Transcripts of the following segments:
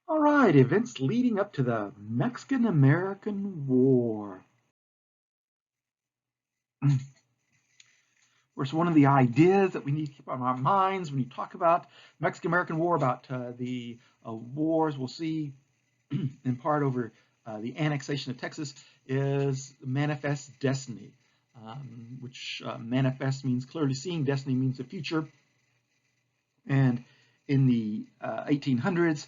All right, events leading up to the Mexican-American War. Of course, one of the ideas that we need to keep on our minds when you talk about Mexican-American War, about the wars we'll see in part over the annexation of Texas, is manifest destiny, which manifest means clearly seeing, destiny means the future. And in the 1800s,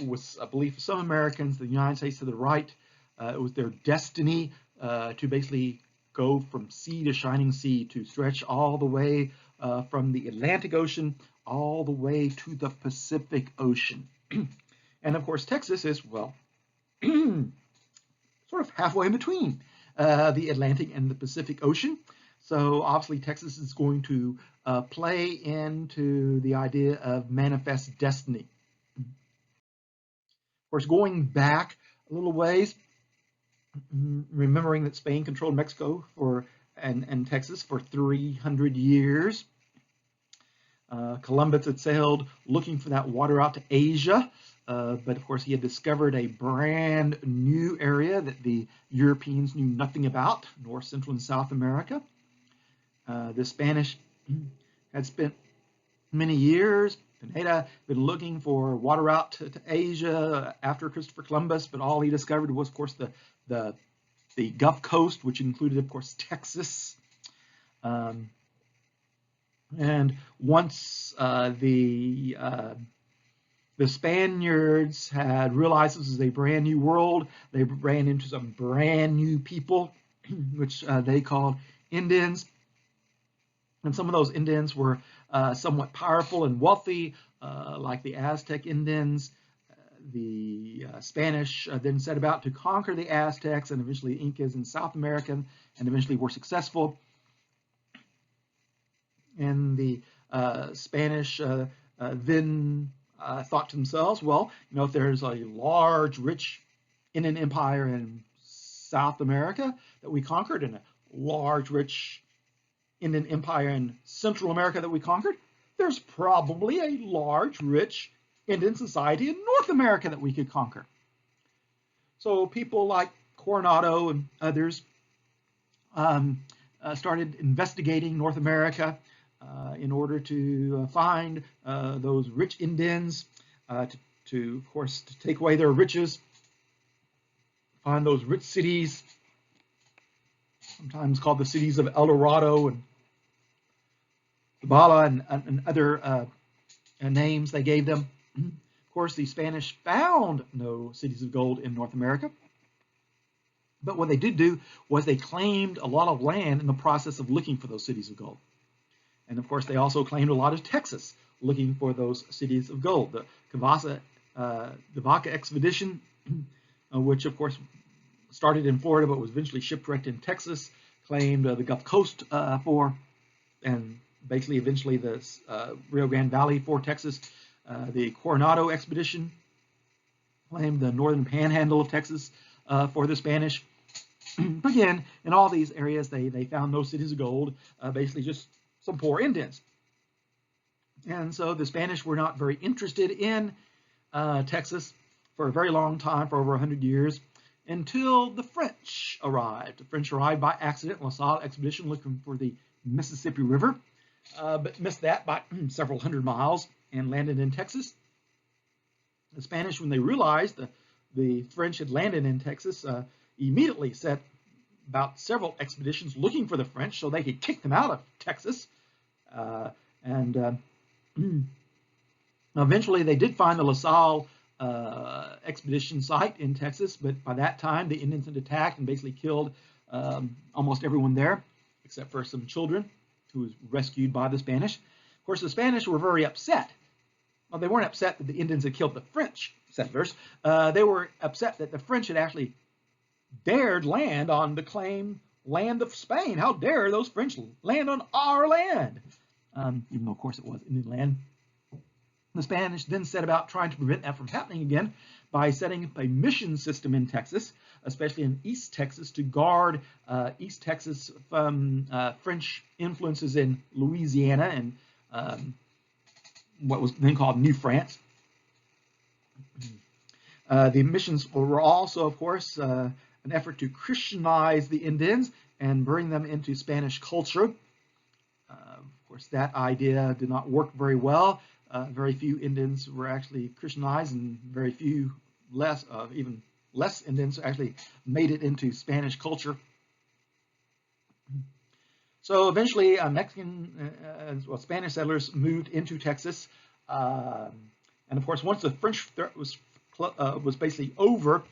was a belief of some Americans, the United States to the right, it was their destiny to basically go from sea to shining sea, to stretch all the way from the Atlantic Ocean all the way to the Pacific Ocean. And of course, Texas is, well, sort of halfway in between the Atlantic and the Pacific Ocean. So obviously, Texas is going to play into the idea of manifest destiny. Of course, going back a little ways, remembering that Spain controlled Mexico and Texas for 300 years. Columbus had sailed looking for that water out to Asia, but of course he had discovered a brand new area that the Europeans knew nothing about, North, Central, and South America. The Spanish had spent many years, Pineda, been looking for water out to Asia after Christopher Columbus, but all he discovered was, of course, the Gulf Coast, which included, of course, Texas. And once the Spaniards had realized this is a brand new world, they ran into some brand new people, which they called Indians. And some of those Indians were somewhat powerful and wealthy, like the Aztec Indians. The Spanish then set about to conquer the Aztecs and eventually the Incas in South America, and eventually were successful. And the Spanish then thought to themselves, well, you know, if there's a large, rich Indian empire in South America that we conquered, and a large, rich Indian empire in Central America that we conquered, there's probably a large, rich Indian society in North America that we could conquer. So people like Coronado and others started investigating North America in order to find those rich Indians, to, of course, to take away their riches, find those rich cities, sometimes called the cities of El Dorado and Zabala and other names they gave them. Of course, the Spanish found no cities of gold in North America. But what they did do was they claimed a lot of land in the process of looking for those cities of gold. And of course, they also claimed a lot of Texas looking for those cities of gold. The Vaca expedition, which of course started in Florida but was eventually shipwrecked in Texas, claimed the Gulf Coast and basically eventually the Rio Grande Valley for Texas. The Coronado expedition claimed the northern panhandle of Texas for the Spanish. But again, in all these areas, they found no cities of gold, basically just some poor Indians. And so the Spanish were not very interested in Texas for a very long time, for over 100 years, until the French arrived. The French arrived by accident, La Salle expedition looking for the Mississippi River, but missed that by several hundred miles and landed in Texas. The Spanish, when they realized the French had landed in Texas, immediately set about several expeditions looking for the French so they could kick them out of Texas. Eventually they did find the La Salle expedition site in Texas, but by that time the Indians had attacked and basically killed almost everyone there, except for some children who was rescued by the Spanish. Of course, the Spanish were very upset. Well, they weren't upset that the Indians had killed the French settlers. They were upset that the French had actually dared land on the claimed land of Spain. How dare those French land on our land? Even though, of course, it was Indian land. The Spanish then set about trying to prevent that from happening again by setting up a mission system in Texas, especially in East Texas, to guard East Texas from French influences in Louisiana and what was then called New France. The missions were also, of course, an effort to Christianize the Indians and bring them into Spanish culture. Of course, that idea did not work very well. Very few Indians were actually Christianized, and very few even less Indians actually made it into Spanish culture. So eventually, Spanish settlers moved into Texas, and of course, once the French threat was basically over,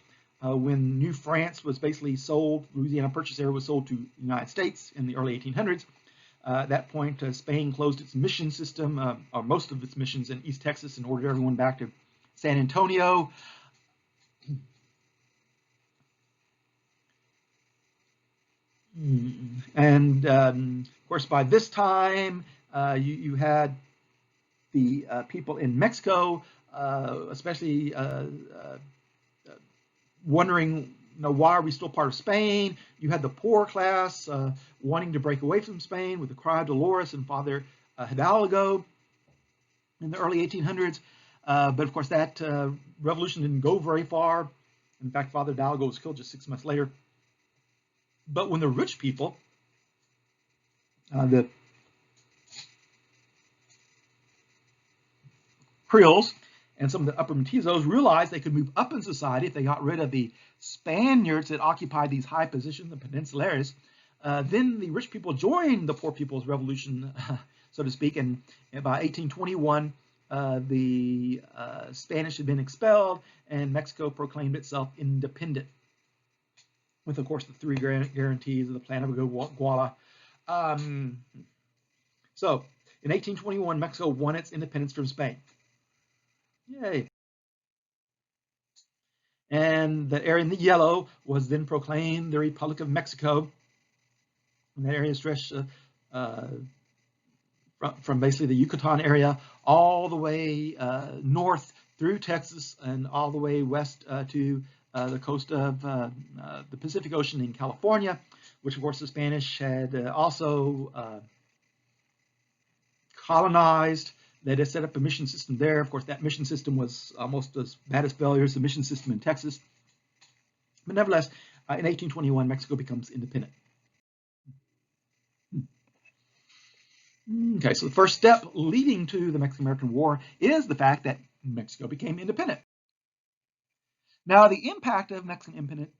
when New France was basically sold, Louisiana Purchase area was sold to the United States in the early 1800s. At that point, Spain closed its mission system, or most of its missions in East Texas, and ordered everyone back to San Antonio. And of course, by this time, you had the people in Mexico, especially wondering, why are we still part of Spain? You had the poor class wanting to break away from Spain with the Cry of Dolores and Father Hidalgo in the early 1800s. But of course, that revolution didn't go very far. In fact, Father Hidalgo was killed just 6 months later. But when the rich people, the Creoles and some of the upper mestizos, realized they could move up in society if they got rid of the Spaniards that occupied these high positions, the Peninsulares, then the rich people joined the poor people's revolution, so to speak, and by 1821, the Spanish had been expelled and Mexico proclaimed itself independent, with, of course, the 3 guarantees of the Plan of Iguala. So, in 1821, Mexico won its independence from Spain. Yay. And the area in the yellow was then proclaimed the Republic of Mexico. And that area stretched from basically the Yucatan area all the way north through Texas and all the way west to the coast of the Pacific Ocean in California, which of course the Spanish had also colonized. They had set up a mission system there. Of course, that mission system was almost as bad as failure as the mission system in Texas. But nevertheless, in 1821, Mexico becomes independent. Okay, so the first step leading to the Mexican-American War is the fact that Mexico became independent. Now, the impact of Mexican independence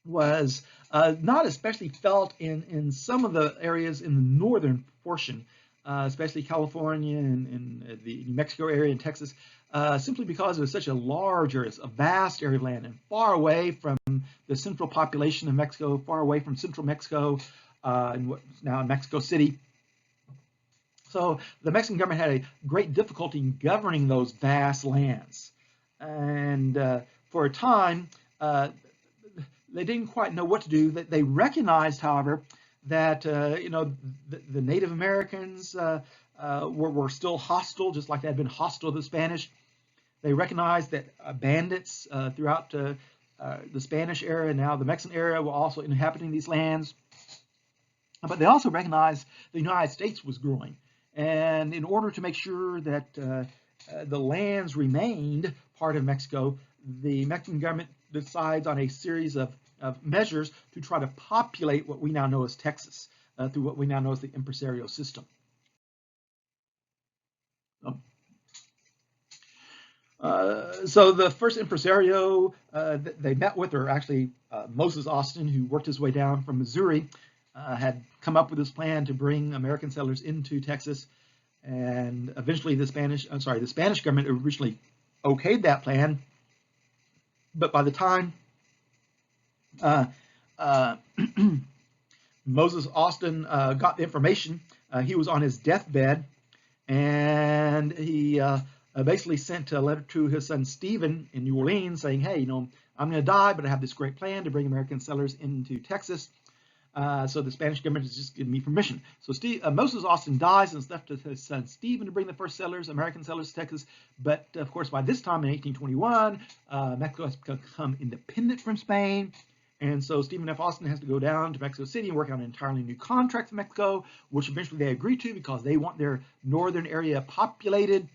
was not especially felt in some of the areas in the northern portion, especially California and the New Mexico area and Texas, simply because it was such a large area, a vast area of land, and far away from the central population of Mexico, far away from central Mexico, and what's now in Mexico City. So the Mexican government had a great difficulty in governing those vast lands. And for a time, they didn't quite know what to do. They recognized, however, that the Native Americans were still hostile, just like they had been hostile to the Spanish. They recognized that bandits throughout the Spanish era and now the Mexican era were also inhabiting these lands. But they also recognized the United States was growing. And in order to make sure that the lands remained part of Mexico, the Mexican government decides on a series of measures to try to populate what we now know as Texas through what we now know as the impresario system. So the first impresario they met with, or actually Moses Austin, who worked his way down from Missouri, had come up with this plan to bring American settlers into Texas, and eventually the Spanish government originally okayed that plan, but by the time Moses Austin got the information, he was on his deathbed, and he basically sent a letter to his son Stephen in New Orleans saying, hey, I'm going to die, but I have this great plan to bring American settlers into Texas. So the Spanish government has just given me permission. So Moses Austin dies and is left to his son Stephen to bring the first settlers, American settlers to Texas. But of course, by this time in 1821, Mexico has become independent from Spain. And so Stephen F. Austin has to go down to Mexico City and work on an entirely new contract with Mexico, which eventually they agree to because they want their northern area populated.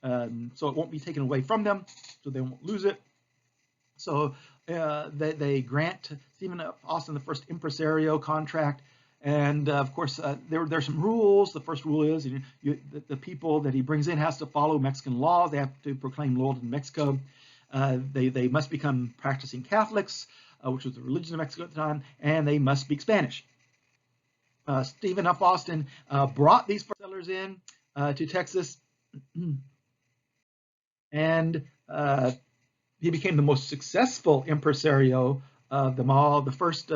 so it won't be taken away from them, so they won't lose it. So they grant Stephen F. Austin the first impresario contract. And of course, there's some rules. The first rule is the people that he brings in has to follow Mexican laws. They have to proclaim loyalty to Mexico. They must become practicing Catholics, which was the religion of Mexico at the time, and they must speak Spanish. Stephen F. Austin brought these settlers in to Texas, and he became the most successful impresario of them all. The first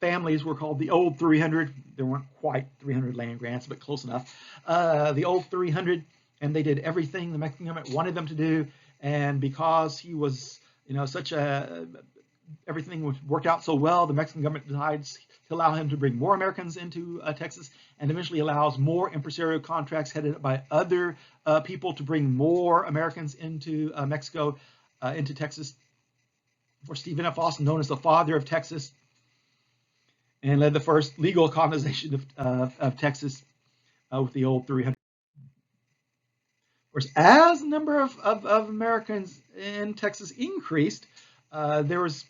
families were called the Old 300. There weren't quite 300 land grants, but close enough. The Old 300, and they did everything the Mexican government wanted them to do. And because he was, everything worked out so well, the Mexican government decides to allow him to bring more Americans into Texas, and eventually allows more impresario contracts headed up by other people to bring more Americans into Mexico, into Texas. For Stephen F. Austin, known as the father of Texas, and led the first legal colonization of Texas with the Old 300. Of course, as the number of Americans in Texas increased, there was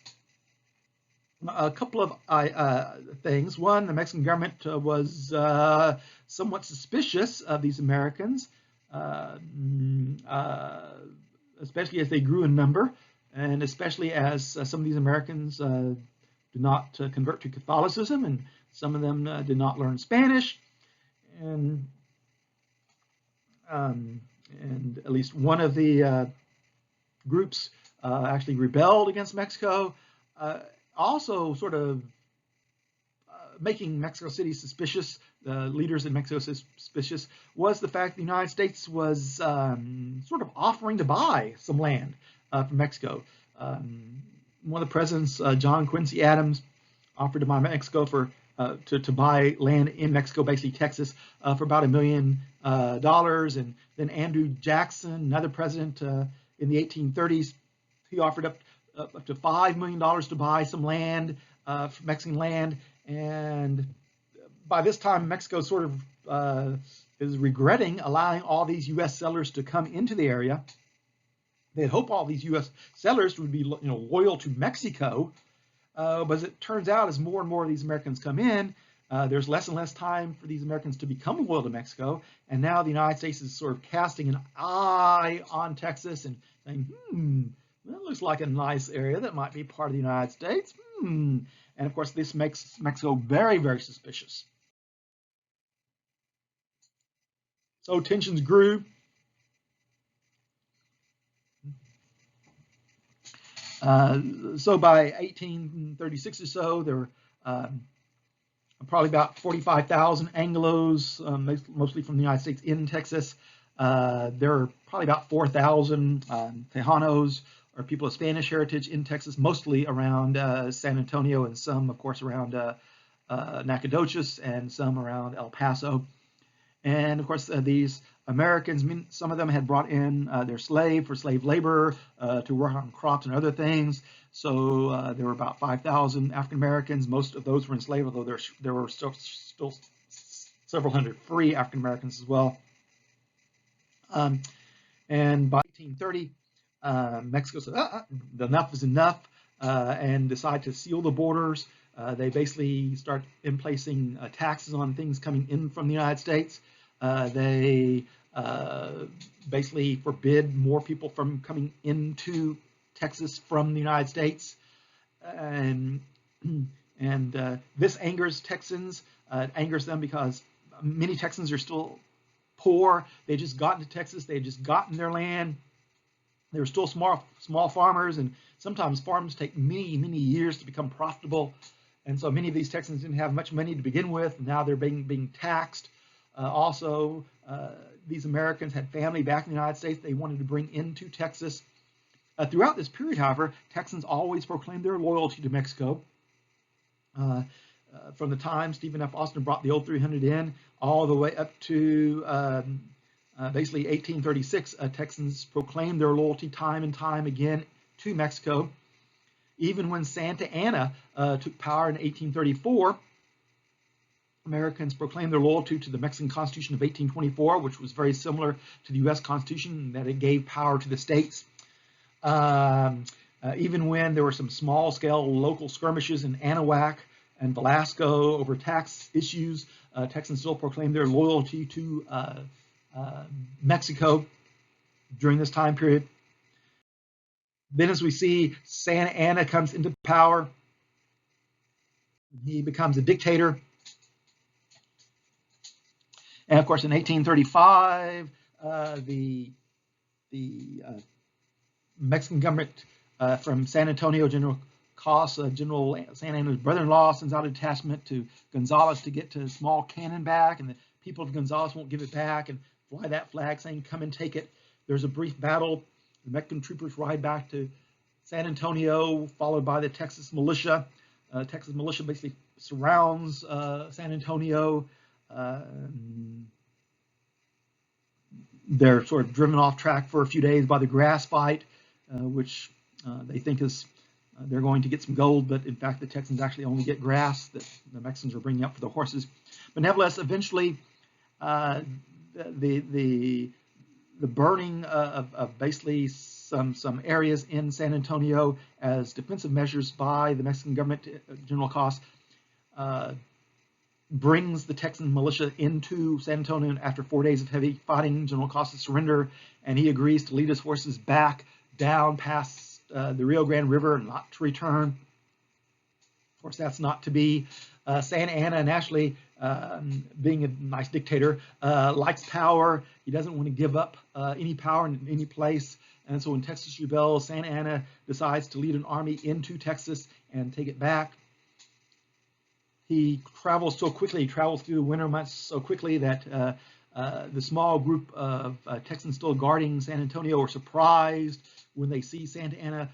a couple of things. One, the Mexican government was somewhat suspicious of these Americans, especially as they grew in number, and especially as some of these Americans did not convert to Catholicism, and some of them did not learn Spanish, and at least one of the groups actually rebelled against Mexico. Also, sort of making Mexico City suspicious, leaders in Mexico suspicious, was the fact the United States was sort of offering to buy some land from Mexico. One of the presidents, John Quincy Adams, offered to buy Mexico to buy land in Mexico, basically Texas, for about $1 million. And then Andrew Jackson, another president in the 1830s, he offered up to $5 million to buy some land, Mexican land. And by this time, Mexico sort of is regretting allowing all these U.S. settlers to come into the area. They'd hope all these U.S. settlers would be, loyal to Mexico, but as it turns out, as more and more of these Americans come in, there's less and less time for these Americans to become loyal to Mexico, and now the United States is sort of casting an eye on Texas and saying, that looks like a nice area that might be part of the United States. And of course, this makes Mexico very, very suspicious. So tensions grew. So by 1836 or so, there were probably about 45,000 Anglos, mostly from the United States, in Texas. There are probably about 4,000 Tejanos, or people of Spanish heritage, in Texas, mostly around San Antonio, and some, of course, around Nacogdoches, and some around El Paso. And of course, these Americans, some of them had brought in their slave for slave labor to work on crops and other things. So there were about 5,000 African Americans. Most of those were enslaved, although there were still several hundred free African Americans as well. And by 1830, Mexico said, enough is enough, and decided to seal the borders. They basically start placing taxes on things coming in from the United States. They basically forbid more people from coming into Texas from the United States, and this angers Texans. It angers them because many Texans are still poor. They just got into Texas. They had just gotten their land. They were still small farmers, and sometimes farms take many years to become profitable. And so many of these Texans didn't have much money to begin with. And now they're being taxed. Also, these Americans had family back in the United States they wanted to bring into Texas. Throughout this period, however, Texans always proclaimed their loyalty to Mexico. From the time Stephen F. Austin brought the Old 300 in, all the way up to basically 1836, Texans proclaimed their loyalty time and time again to Mexico. Even when Santa Anna took power in 1834, Americans proclaimed their loyalty to the Mexican Constitution of 1824, which was very similar to the U.S. Constitution, that it gave power to the states. Even when there were some small-scale local skirmishes in Anahuac and Velasco over tax issues, Texans still proclaimed their loyalty to Mexico during this time period. Then, as we see, Santa Anna comes into power. He becomes a dictator. And of course, in 1835, the Mexican government from San Antonio, General Casa, General Santa Anna's brother-in-law, sends out a detachment to Gonzales to get a small cannon back, and the people of Gonzales won't give it back and fly that flag saying, "Come and take it." There's a brief battle. The Mexican troopers ride back to San Antonio, followed by the Texas militia. Texas militia basically surrounds San Antonio. They're sort of driven off track for a few days by the grass fight, which they think is they're going to get some gold, but in fact the Texans actually only get grass that the Mexicans are bringing up for the horses. But nevertheless, eventually the burning of basically some areas in San Antonio as defensive measures by the Mexican government, General Cos, brings the Texan militia into San Antonio. And after 4 days of heavy fighting, General Costas surrender, and he agrees to lead his forces back down past the Rio Grande River and not to return. Of course, that's not to be. Santa Anna, naturally, being a nice dictator, likes power. He doesn't want to give up any power in any place. And so when Texas rebels, Santa Anna decides to lead an army into Texas and take it back. He travels so quickly, he travels through the winter months so quickly that the small group of Texans still guarding San Antonio are surprised when they see Santa Anna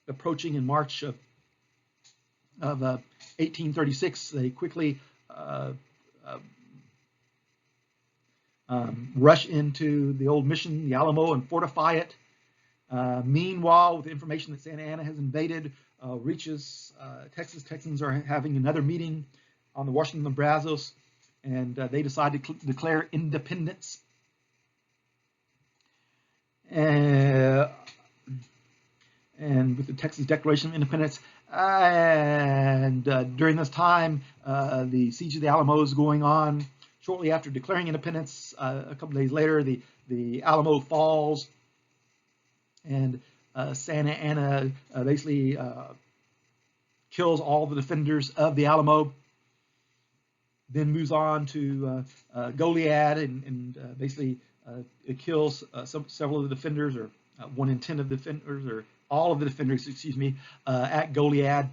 approaching in March of 1836. They quickly rush into the old mission, the Alamo, and fortify it. Meanwhile, with the information that Santa Anna has invaded reaches Texas, Texans are having another meeting on the Washington Brazos, and they decide to declare independence. And with the Texas Declaration of Independence, and during this time, the siege of the Alamo is going on. Shortly after declaring independence, a couple days later, the Alamo falls, and Santa Anna basically kills all the defenders of the Alamo, then moves on to Goliad and basically it kills several of the defenders, or 1 in 10 of the defenders, or all of the defenders, excuse me, at Goliad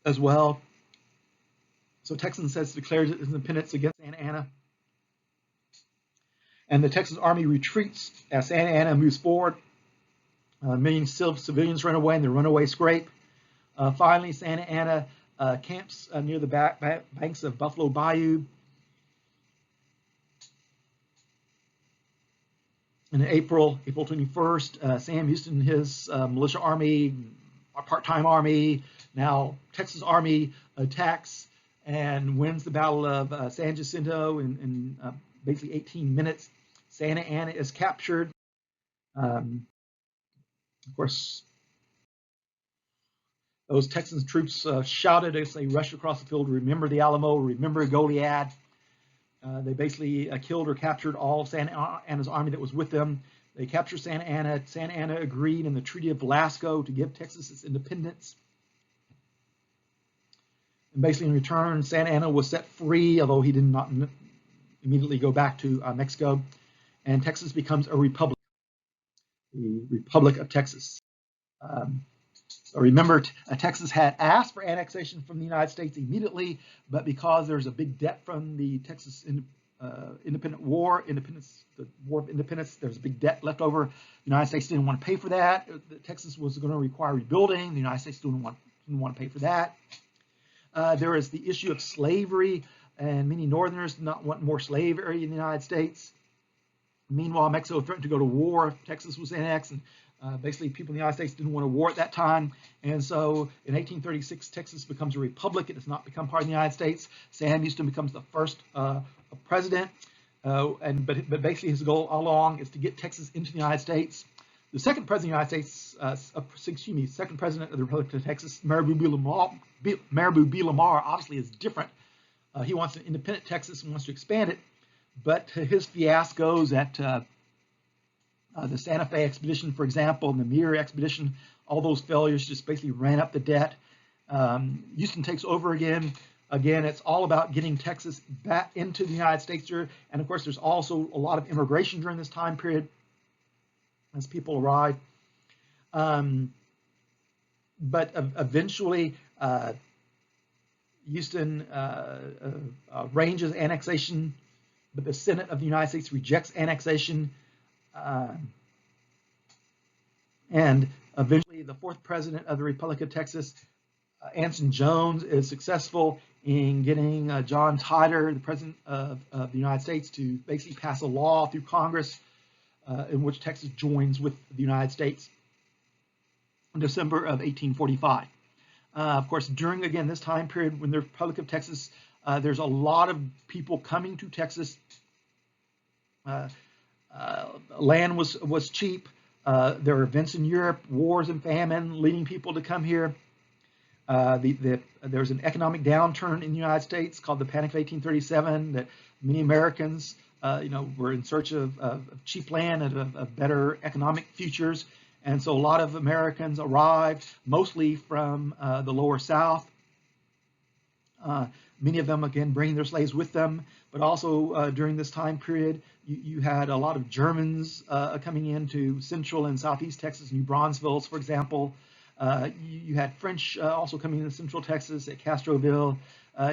as well. So Texas has declared its independence against Santa Anna. And the Texas Army retreats as Santa Anna moves forward. Millions of civilians run away in the runaway scrape. Finally, Santa Anna camps near the banks of Buffalo Bayou. In April 21st, Sam Houston and his militia army, a part-time army, now Texas Army, attacks and wins the Battle of San Jacinto in basically 18 minutes. Santa Anna is captured. Of course, those Texas troops shouted as they rushed across the field, "Remember the Alamo, remember Goliad." They basically killed or captured all of Santa Anna's army that was with them. They captured Santa Anna. Santa Anna agreed in the Treaty of Velasco to give Texas its independence. And basically in return, Santa Anna was set free, although he did not immediately go back to Mexico. And Texas becomes a republic, the Republic of Texas. So remember, Texas had asked for annexation from the United States immediately, but because there's a big debt from the Texas the War of Independence, there's a big debt left over. The United States didn't want to pay for that. Texas was going to require rebuilding. The United States didn't want to pay for that. There is the issue of slavery, and many Northerners did not want more slavery in the United States. Meanwhile, Mexico threatened to go to war if Texas was annexed, and basically people in the United States didn't want a war at that time. And so in 1836, Texas becomes a republic. It does not become part of the United States. Sam Houston becomes the first president, but basically his goal all along is to get Texas into the United States. The second president of the United States, second president of the Republic of Texas, Marabou B. Lamar, obviously is different. He wants an independent Texas and wants to expand it, but his fiascos at the Santa Fe expedition, for example, and the Muir expedition, all those failures just basically ran up the debt. Houston takes over again. Again, it's all about getting Texas back into the United States here. And of course, there's also a lot of immigration during this time period as people arrive. But eventually, Houston arranges annexation, but the Senate of the United States rejects annexation. And eventually, the fourth president of the Republic of Texas, Anson Jones, is successful in getting John Tyler, the president of the United States, to basically pass a law through Congress in which Texas joins with the United States in December of 1845. Of course, during, again, this time period when the Republic of Texas, there's a lot of people coming to Texas. Land was cheap. There were events in Europe, wars and famine, leading people to come here. There was an economic downturn in the United States called the Panic of 1837 that many Americans, were in search of cheap land and of better economic futures. And so a lot of Americans arrived, mostly from the lower South. Many of them, again, bringing their slaves with them. But also during this time period, you had a lot of Germans coming into central and southeast Texas, New Braunfels, for example. You had French also coming into central Texas at Castroville.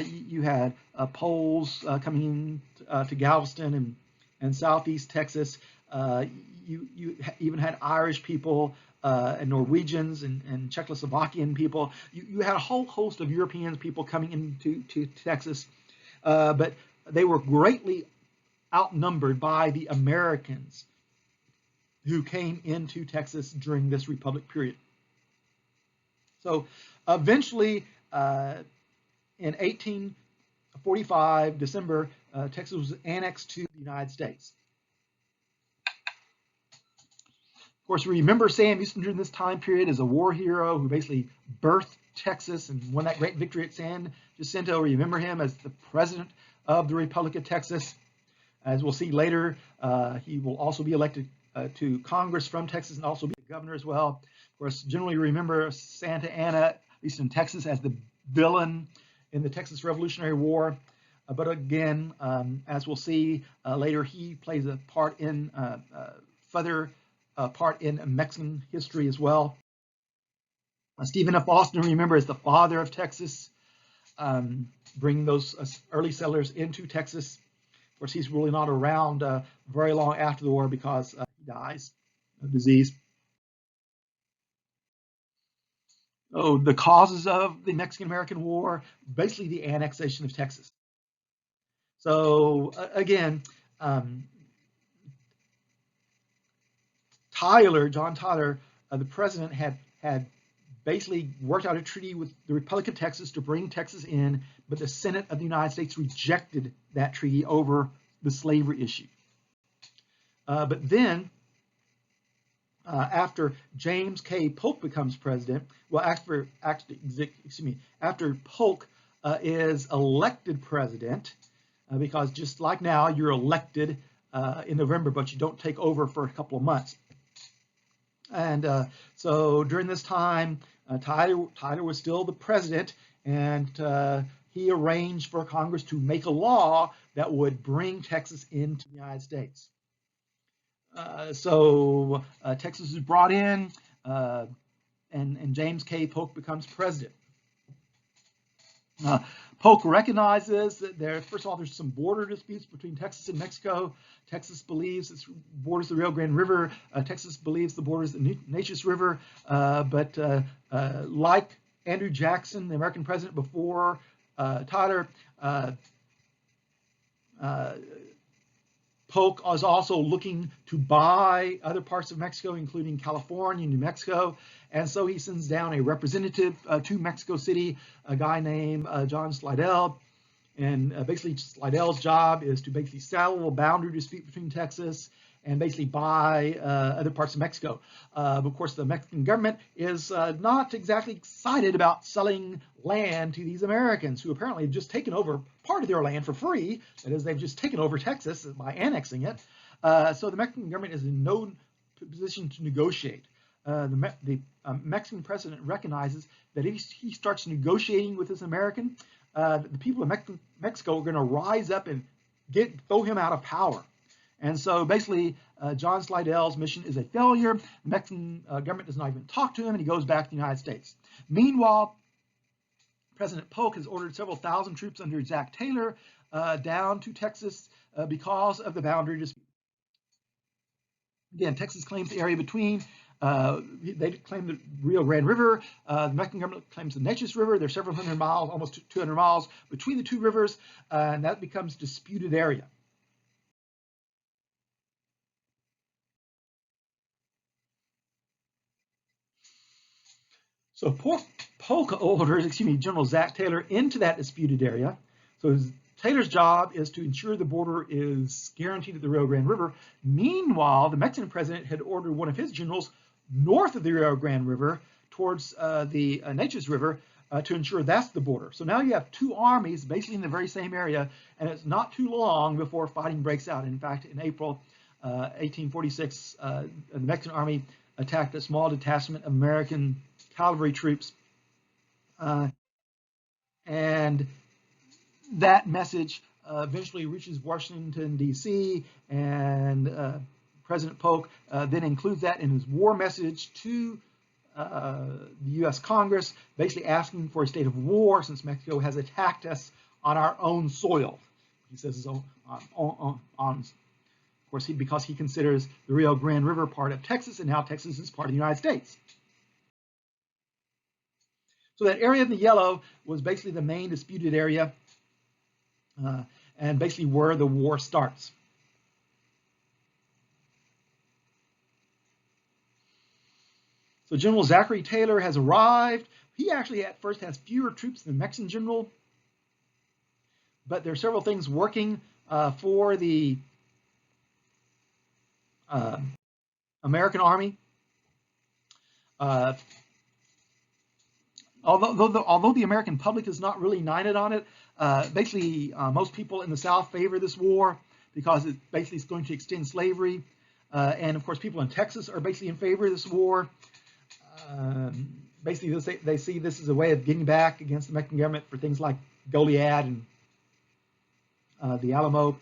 You had Poles coming in to Galveston and southeast Texas. You even had Irish people and Norwegians and Czechoslovakian people. You had a whole host of European people coming into Texas, but they were greatly outnumbered by the Americans who came into Texas during this Republic period. So eventually, in 1845, December, Texas was annexed to the United States. Of course, remember Sam Houston during this time period as a war hero who basically birthed Texas and won that great victory at San Jacinto. Remember him as the president of the Republic of Texas. As we'll see later, he will also be elected to Congress from Texas and also be a governor as well. Of course, generally remember Santa Anna, at least in Texas, as the villain in the Texas Revolutionary War. But again, as we'll see later, he plays a part in part in Mexican history as well. Stephen F. Austin, remember, is the father of Texas, bringing those early settlers into Texas. Of course, he's really not around very long after the war because he dies of disease. Oh, the causes of the Mexican-American War, basically the annexation of Texas. So again, John Tyler, the president, had basically worked out a treaty with the Republic of Texas to bring Texas in, but the Senate of the United States rejected that treaty over the slavery issue. But then, after James K. Polk becomes president, well, after Polk is elected president, because just like now, you're elected in November, but you don't take over for a couple of months. And so during this time, Tyler was still the president, and he arranged for Congress to make a law that would bring Texas into the United States. So Texas is brought in, and James K. Polk becomes president. Polk recognizes that first of all, there's some border disputes between Texas and Mexico. Texas believes it borders the Rio Grande River. Texas believes the borders the Neches River. But like Andrew Jackson, the American president before Tyler, Polk is also looking to buy other parts of Mexico, including California, New Mexico, and so he sends down a representative to Mexico City, a guy named John Slidell. And basically, Slidell's job is to basically settle a boundary dispute between Texas and basically buy other parts of Mexico. But of course, the Mexican government is not exactly excited about selling land to these Americans who apparently have just taken over part of their land for free. That is, they've just taken over Texas by annexing it. So the Mexican government is in no position to negotiate. The Mexican president recognizes that if he starts negotiating with this American, the people of Mexico are going to rise up and throw him out of power. And so basically, John Slidell's mission is a failure. The Mexican government does not even talk to him, and he goes back to the United States. Meanwhile, President Polk has ordered several thousand troops under Zach Taylor down to Texas because of the boundary dispute. Again, Texas claims the area between. They claim the Rio Grande River. The Mexican government claims the Neches River. There's several hundred miles, almost 200 miles between the two rivers, and that becomes disputed area. So Polk orders, General Zach Taylor into that disputed area. So Taylor's job is to ensure the border is guaranteed at the Rio Grande River. Meanwhile, the Mexican president had ordered one of his generals north of the Rio Grande River towards the Neches River to ensure that's the border. So now you have two armies basically in the very same area, and it's not too long before fighting breaks out. In fact, in April 1846, the Mexican army attacked a small detachment of American cavalry troops, and that message eventually reaches Washington, D.C., and President Polk then includes that in his war message to the U.S. Congress, basically asking for a state of war since Mexico has attacked us on our own soil. He says of course, because he considers the Rio Grande River part of Texas, and now Texas is part of the United States. So that area in the yellow was basically the main disputed area, and basically where the war starts. So General Zachary Taylor has arrived. He actually at first has fewer troops than the Mexican general, but there are several things working for the American army. Although the American public is not really united on it, basically most people in the South favor this war because it basically is going to extend slavery. And of course, people in Texas are basically in favor of this war. Basically, they see this as a way of getting back against the Mexican government for things like Goliad and the Alamo.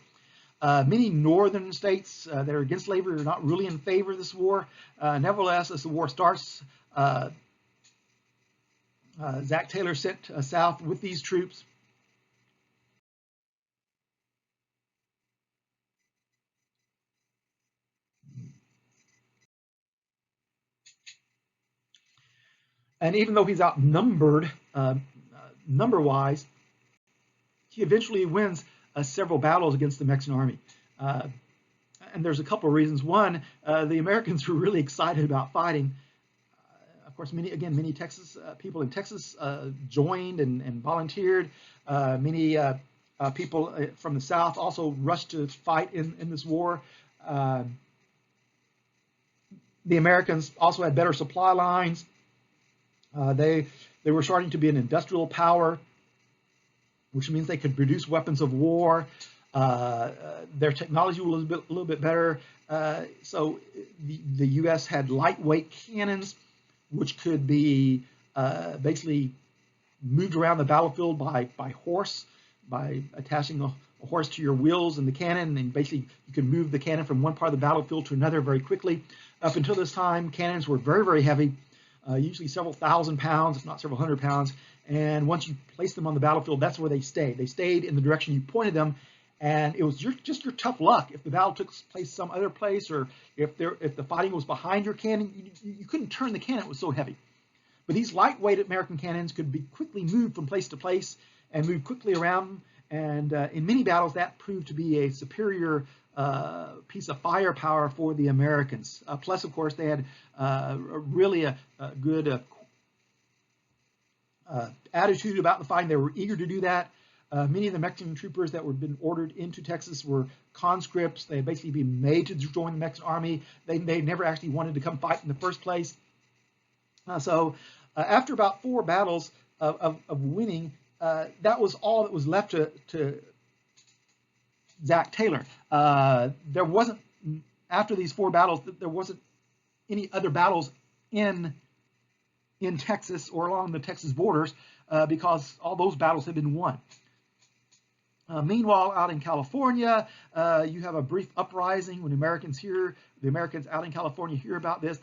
Many northern states that are against slavery are not really in favor of this war. Nevertheless, as the war starts, Zach Taylor sent south with these troops. And even though he's outnumbered number-wise, he eventually wins several battles against the Mexican army. And there's a couple of reasons. One, the Americans were really excited about fighting. Of course, many Texas people in Texas joined and volunteered. Many people from the South also rushed to fight in this war. The Americans also had better supply lines. They were starting to be an industrial power, which means they could produce weapons of war. Their technology was a little bit better. So the U.S. had lightweight cannons, which could be basically moved around the battlefield by horse, by attaching a horse to your wheels and the cannon, and basically you could move the cannon from one part of the battlefield to another very quickly. Up until this time, cannons were very, very heavy, usually several thousand pounds, if not several hundred pounds. And once you placed them on the battlefield, that's where they stayed. They stayed in the direction you pointed them, and it was just your tough luck. If the battle took place some other place, or if the fighting was behind your cannon, you couldn't turn the cannon, it was so heavy. But these lightweight American cannons could be quickly moved from place to place and move quickly around. And in many battles, that proved to be a superior piece of firepower for the Americans. Plus, of course, they had really a good attitude about the fighting. They were eager to do that. Many of the Mexican troopers that were been ordered into Texas were conscripts. They had basically been made to join the Mexican army. They never actually wanted to come fight in the first place. So after about 4 battles of winning, that was all that was left to Zach Taylor. There wasn't, after these 4 battles, there wasn't any other battles in Texas or along the Texas borders because all those battles had been won. Meanwhile, out in California, you have a brief uprising when the Americans out in California hear about this.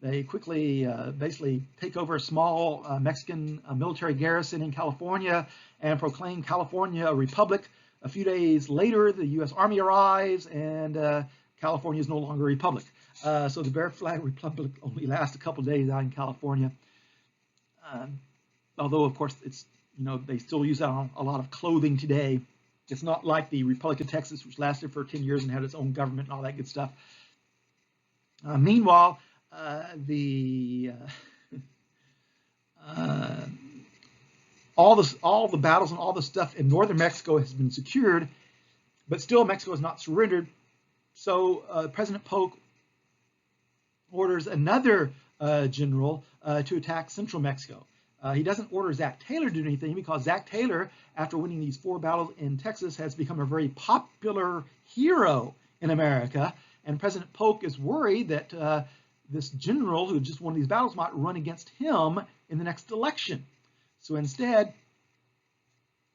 They quickly basically take over a small Mexican military garrison in California and proclaim California a republic. A few days later, the U.S. Army arrives and California is no longer a republic. So the Bear Flag Republic only lasts a couple of days out in California. Although, of course, it's, they still use that on a lot of clothing today. It's not like the Republic of Texas, which lasted for 10 years and had its own government and all that good stuff. Meanwhile, all the battles and all the stuff in northern Mexico has been secured, but still Mexico has not surrendered. So President Polk orders another general to attack central Mexico. He doesn't order Zach Taylor to do anything because Zach Taylor, after winning these 4 battles in Texas, has become a very popular hero in America. And President Polk is worried that this general who just won these battles might run against him in the next election. So instead,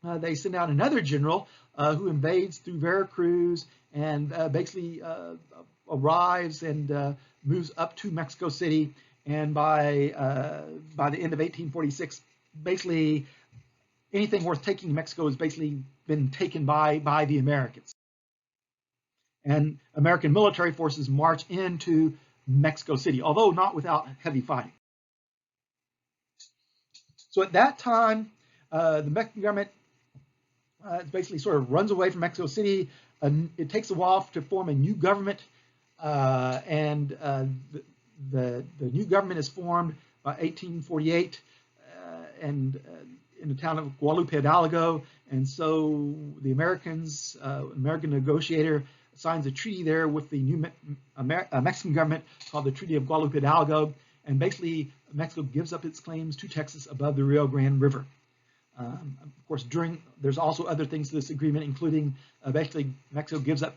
they send out another general who invades through Veracruz and basically arrives and moves up to Mexico City. And by the end of 1846, basically anything worth taking in Mexico has basically been taken by the Americans. And American military forces march into Mexico City, although not without heavy fighting. So at that time, the Mexican government basically sort of runs away from Mexico City. It takes a while to form a new government, and the new government is formed by 1848 and in the town of Guadalupe Hidalgo. And so the American negotiator signs a treaty there with the new Mexican government called the Treaty of Guadalupe Hidalgo. And basically, Mexico gives up its claims to Texas above the Rio Grande River. Of course, there's also other things to this agreement, including basically Mexico gives up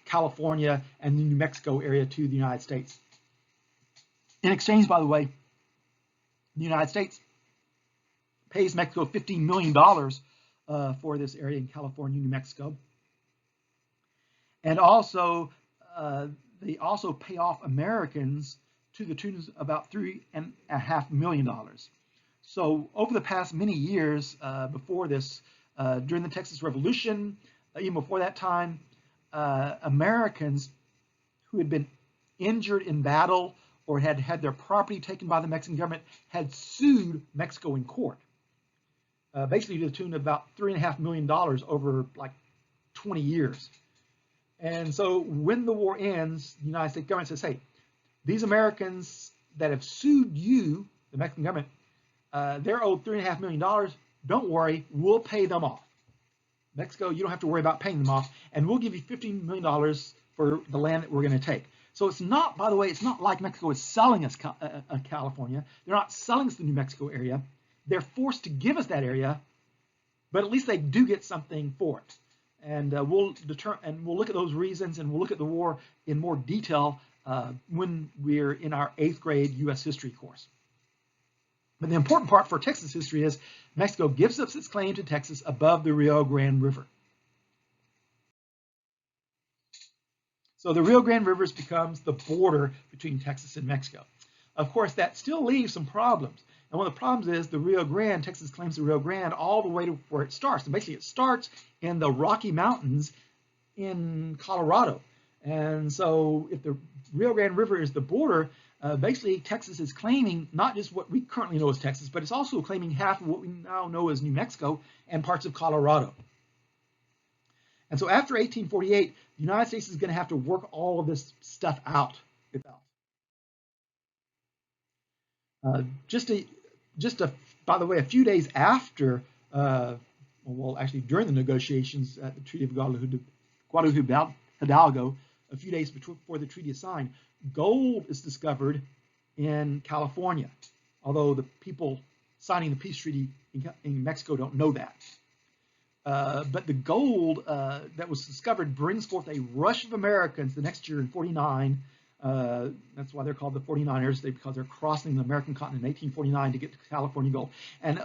California and the New Mexico area to the United States. In exchange, by the way, the United States pays Mexico $15 million for this area in California, New Mexico. And also, they also pay off Americans to the tune of about $3.5 million. So over the past many years before this, during the Texas Revolution, even before that time, Americans who had been injured in battle or had had their property taken by the Mexican government had sued Mexico in court, basically to the tune of about $3.5 million over like 20 years. And so when the war ends, the United States government says, hey, these Americans that have sued you, the Mexican government, they're owed $3.5 million. Don't worry, we'll pay them off. Mexico, you don't have to worry about paying them off, and we'll give you $15 million for the land that we're going to take. So it's not, by the way, it's not like Mexico is selling us California. They're not selling us the New Mexico area. They're forced to give us that area, but at least they do get something for it. And we'll look at those reasons, and we'll look at the war in more detail when we're in our 8th grade U.S. history course. But the important part for Texas history is Mexico gives up its claim to Texas above the Rio Grande River. So the Rio Grande River becomes the border between Texas and Mexico. Of course, that still leaves some problems. And one of the problems is the Rio Grande, Texas claims the Rio Grande all the way to where it starts. And basically it starts in the Rocky Mountains in Colorado. And so if the Rio Grande River is the border, basically Texas is claiming not just what we currently know as Texas, but it's also claiming half of what we now know as New Mexico and parts of Colorado. And so after 1848, the United States is going to have to work all of this stuff out itself. By the way, a few days after, well, actually during the negotiations at the Treaty of Guadalupe Hidalgo, a few days before the treaty is signed, gold is discovered in California, although the people signing the peace treaty in Mexico don't know that. But the gold that was discovered brings forth a rush of Americans the next year in 49. That's why they're called the 49ers, because they're crossing the American continent in 1849 to get to California gold. And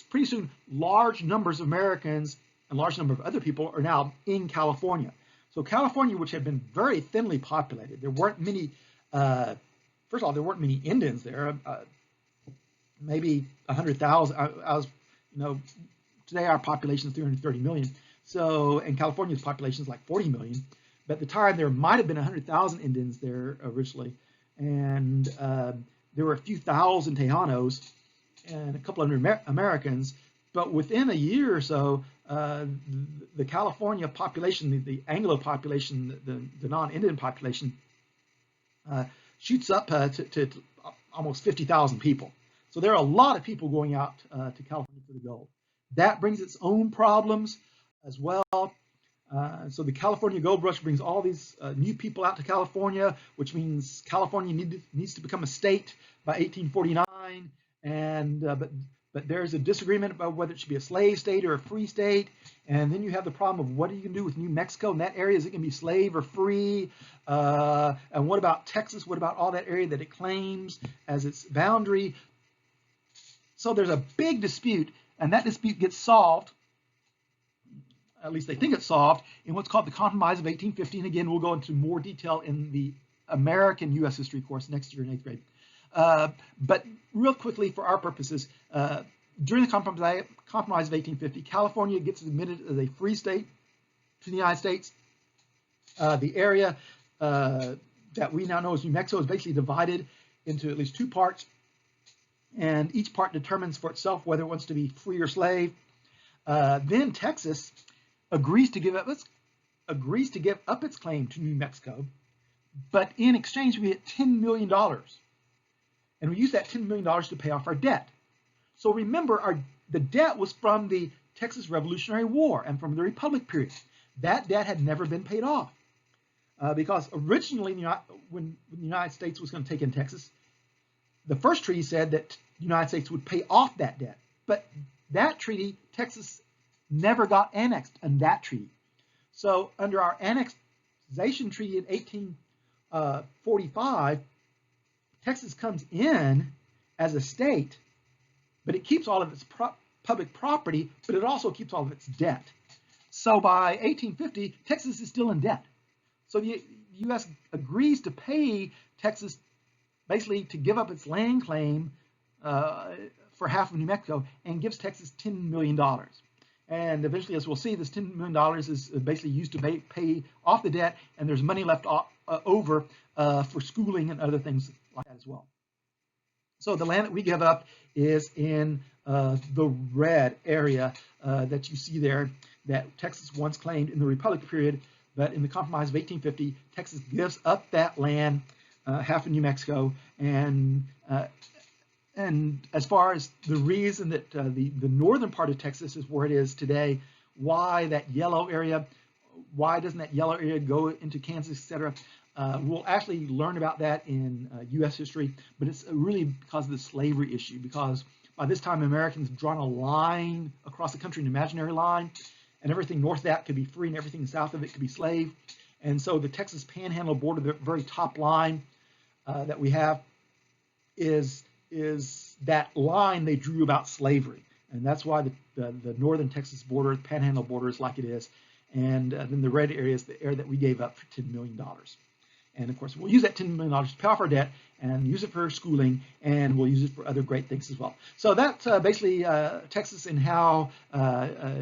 pretty soon, large numbers of Americans and large number of other people are now in California. So California, which had been very thinly populated, there weren't many, first of all, there weren't many Indians there, maybe 100,000. Today our population is 330 million. So, and California's population is like 40 million. But at the time, there might have been 100,000 Indians there originally. And there were a few thousand Tejanos and a couple hundred Americans. But within a year or so, the California population, the Anglo population, the non-Indian population, shoots up to almost 50,000 people. So there are a lot of people going out to California for the gold. That brings its own problems as well. So the California Gold Rush brings all these new people out to California, which means California needs to become a state by 1849. And but there's a disagreement about whether it should be a slave state or a free state. And then you have the problem of what are you going to do with New Mexico in that area? Is it going to be slave or free? And what about Texas? What about all that area that it claims as its boundary? So there's a big dispute, and that dispute gets solved, at least they think it's solved, in what's called the Compromise of 1850. And again, we'll go into more detail in the American U.S. history course next year in 8th grade. But real quickly, for our purposes, during the Compromise of 1850, California gets admitted as a free state to the United States. The area that we now know as New Mexico is basically divided into at least two parts, and each part determines for itself whether it wants to be free or slave. Then Texas agrees to give up its claim to New Mexico, but in exchange we get $10 million. And we use that $10 million to pay off our debt. So remember, the debt was from the Texas Revolutionary War and from the Republic period. That debt had never been paid off because originally when the United States was going to take in Texas, the first treaty said that the United States would pay off that debt. But that treaty, Texas never got annexed in that treaty. So under our annexation treaty in 1845, Texas comes in as a state, but it keeps all of its public property, but it also keeps all of its debt. So by 1850, Texas is still in debt. So the U.S. agrees to pay Texas basically to give up its land claim for half of New Mexico and gives Texas $10 million. And eventually, as we'll see, this $10 million is basically used to pay off the debt, and there's money left over for schooling and other things like that as well. So the land that we give up is in the red area that you see there that Texas once claimed in the Republic period, but in the Compromise of 1850, Texas gives up that land, half of New Mexico, and as far as the reason that the northern part of Texas is where it is today, why that yellow area, why doesn't that yellow area go into Kansas, etc. We'll actually learn about that in U.S. history, but it's really because of the slavery issue, because by this time Americans have drawn a line across the country, an imaginary line, and everything north of that could be free and everything south of it could be slave. And so the Texas Panhandle border, the very top line that we have, is that line they drew about slavery. And that's why the northern Texas border, the Panhandle border is like it is. And then the red area is the area that we gave up for $10 million. And of course, we'll use that $10 million to pay off our debt and use it for schooling, and we'll use it for other great things as well. So that's basically Texas and how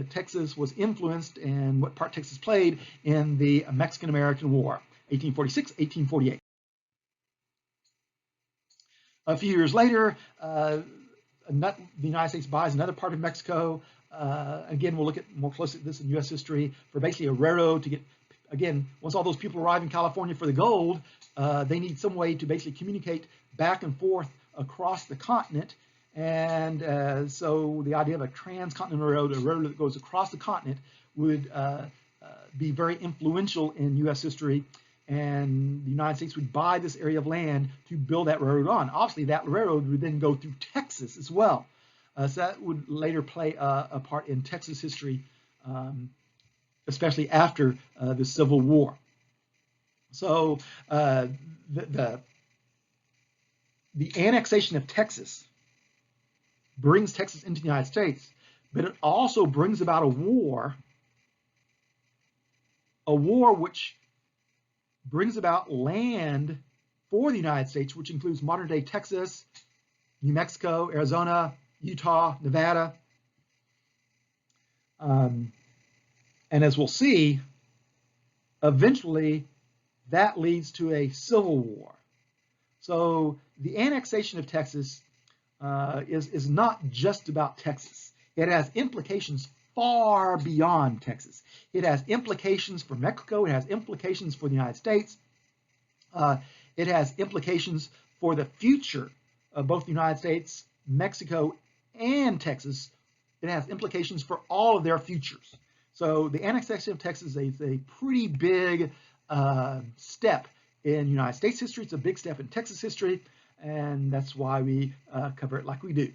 Texas was influenced and what part Texas played in the Mexican-American War, 1846-1848. A few years later, the United States buys another part of Mexico. Again, we'll look at more closely at this in U.S. history for basically a railroad to get, again, once all those people arrive in California for the gold, they need some way to basically communicate back and forth across the continent. And so the idea of a transcontinental railroad, a railroad that goes across the continent, would be very influential in U.S. history. And the United States would buy this area of land to build that railroad on. Obviously, that railroad would then go through Texas as well. So that would later play a part in Texas history, especially after the Civil War. So the annexation of Texas brings Texas into the United States, but it also brings about a war which brings about land for the United States, which includes modern-day Texas, New Mexico, Arizona, Utah, Nevada. And as we'll see, eventually that leads to a civil war. So the annexation of Texas is not just about Texas. It has implications far beyond Texas. It has implications for Mexico. It has implications for the United States. It has implications for the future of both the United States, Mexico, and Texas. It has implications for all of their futures. So the annexation of Texas is a pretty big step in United States history. It's a big step in Texas history, and that's why we cover it like we do.